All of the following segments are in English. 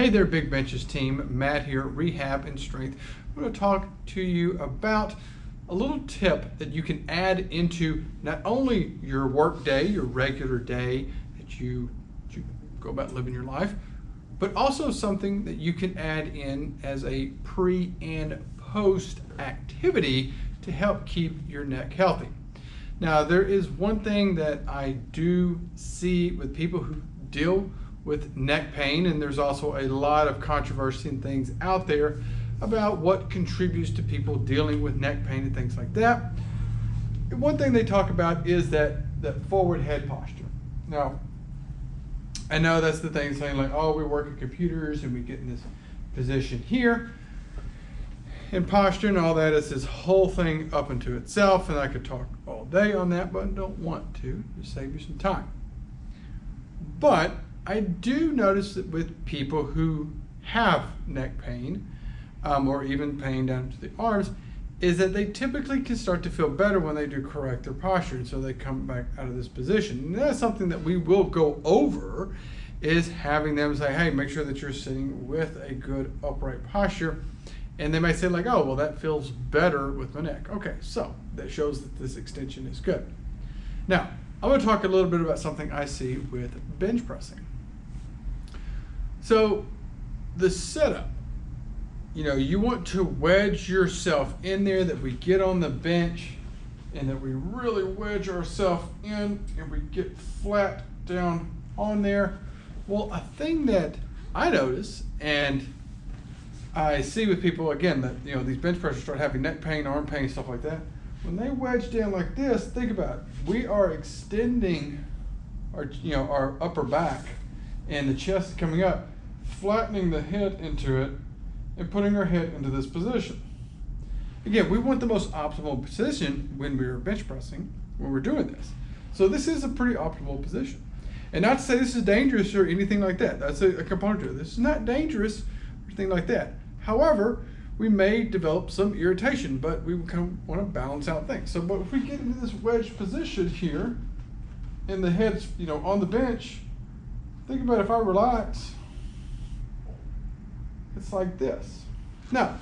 Hey there, Big Benchas team. Matt here, Rehab and Strength. I'm going to talk to you about a little tip that you can add into not only your work day, your regular day that you go about living your life, but also something that you can add in as a pre and post activity to help keep your neck healthy. Now, there is one thing that I do see with people who deal with neck pain, and there's also a lot of controversy and things out there about what contributes to people dealing with neck pain and things like that. One thing they talk about is that forward head posture. Now, I know that's the thing, saying like, oh, we work at computers and we get in this position here. And posture and all that is this whole thing up into itself, and I could talk all day on that, but I don't want to save you some time. But I do notice that with people who have neck pain, or even pain down to the arms, is that they typically can start to feel better when they do correct their posture, and so they come back out of this position. And that's something that we will go over, is having them say, hey, make sure that you're sitting with a good upright posture. And they might say like, oh, well, that feels better with my neck. Okay, so that shows that this extension is good. Now, I'm going to talk a little bit about something I see with bench pressing. So the setup, you want to wedge yourself in there, that we get on the bench and that we really wedge ourselves in and we get flat down on there. Well, a thing that I notice and I see with people, again, that these bench pressers start having neck pain, arm pain, stuff like that. When they wedge down like this, think about it. We are extending our upper back, and the chest is coming up, flattening the head into it, and putting our head into this position. Again, we want the most optimal position when we're bench pressing, when we're doing this. So this is a pretty optimal position. And not to say this is dangerous or anything like that. That's a component to it. This is not dangerous or anything like that. However, we may develop some irritation, but we want to balance out things. So, but if we get into this wedge position here, and the head's on the bench, think about if I relax, it's like this. Now,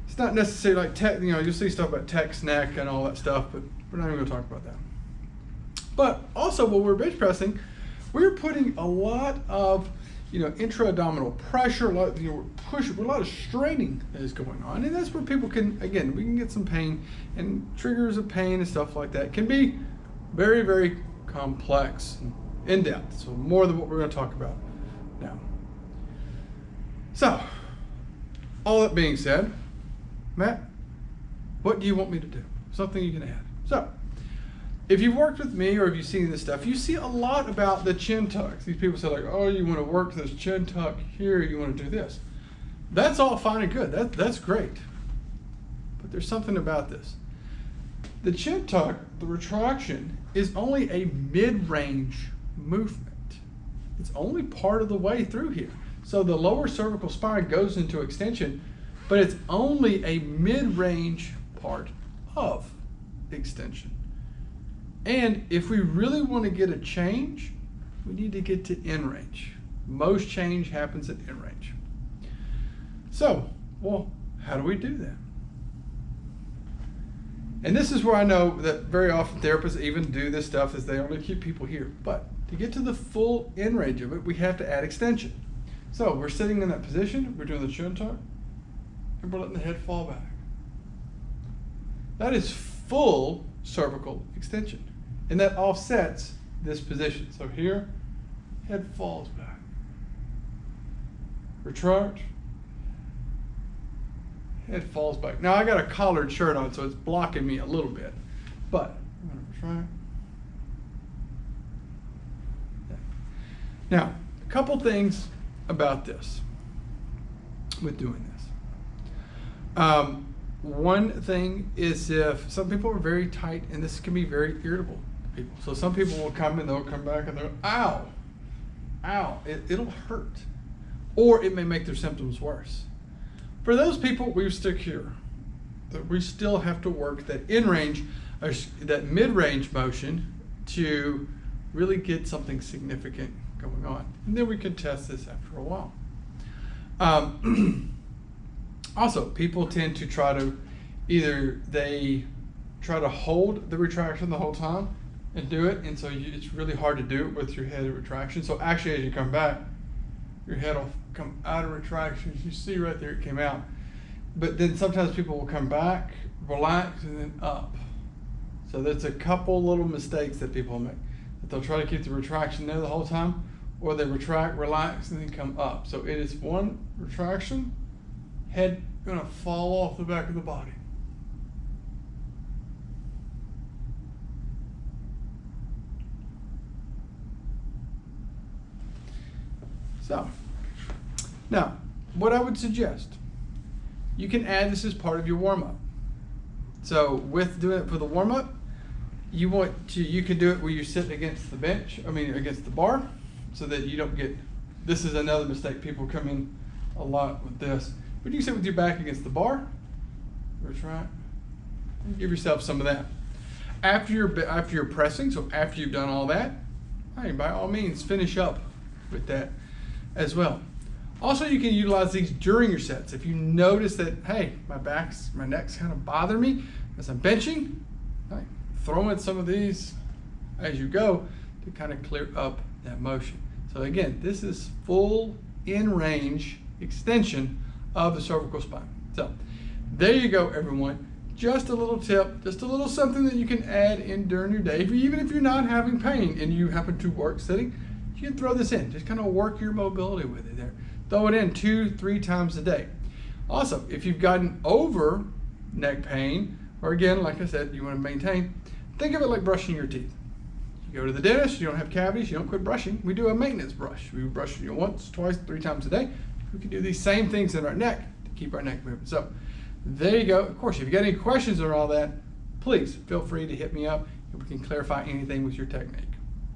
it's not necessarily like tech. You'll see stuff about Tech's neck and all that stuff, but we're not even going to talk about that. But also, when we're bench pressing, we're putting a lot of intra-abdominal pressure, a lot of straining that is going on, and that's where people can, again, we can get some pain, and triggers of pain and stuff like that can be very, very complex and in-depth, so more than what we're going to talk about now. So, all that being said, Matt, what do you want me to do? Something you can add. So, if you've worked with me or if you've seen this stuff, you see a lot about the chin tucks. These people say like, oh, you want to work this chin tuck here, you want to do this. That's all fine and good. That's great. But there's something about this. The chin tuck, the retraction, is only a mid-range movement. It's only part of the way through here. So the lower cervical spine goes into extension, but it's only a mid-range part of extension. And if we really want to get a change, we need to get to end range. Most change happens at end range. So, well, how do we do that? And this is where I know that very often therapists even do this stuff, is they only keep people here. But to get to the full end range of it, we have to add extension. So we're sitting in that position, we're doing the chin tuck, and we're letting the head fall back. That is full cervical extension. And that offsets this position. So here, head falls back. Retract, head falls back. Now I got a collared shirt on, so it's blocking me a little bit. But I'm going to retract. Now, a couple things about this, with doing this. One thing is, if some people are very tight, and this can be very irritable to people. So some people will come and they'll come back and they'll, ow, ow, it'll hurt. Or it may make their symptoms worse. For those people, we stick here. We still have to work that in range, or that mid-range motion to really get something significant going on. And then we can test this after a while. Also, people tend to try to they try to hold the retraction the whole time and do it, and so it's really hard to do it with your head of retraction. So actually, as you come back, your head will come out of retraction. As you see right there, it came out. But then sometimes people will come back, relax, and then up. So there's a couple little mistakes that people make. That they'll try to keep the retraction there the whole time, or they retract, relax, and then come up. So it is one retraction, head gonna fall off the back of the body. So, now, what I would suggest, you can add this as part of your warm-up. So with doing it for the warm-up, you can do it where you sit against the against the bar, so that you don't get, this is another mistake, people come in a lot with this, but you can sit with your back against the bar, retract, and give yourself some of that. After you're pressing, so after you've done all that, hey, by all means, finish up with that as well. Also, you can utilize these during your sets. If you notice that, hey, my neck's kind of bothering me as I'm benching, right, throw in some of these as you go to kind of clear up that motion. So again, this is full in range extension of the cervical spine. So there you go, everyone. Just a little tip, just a little something that you can add in during your day. Even if you're not having pain and you happen to work sitting, you can throw this in. Just kind of work your mobility with it there. Throw it in 2-3 times a day. Also, if you've gotten over neck pain, or again, like I said, you want to maintain, think of it like brushing your teeth. You go to the dentist, you don't have cavities, you don't quit brushing. We do a maintenance brush. We brush once, twice, 3 times a day. We can do these same things in our neck to keep our neck moving. So there you go. Of course, if you got any questions or all that, please feel free to hit me up and we can clarify anything with your technique.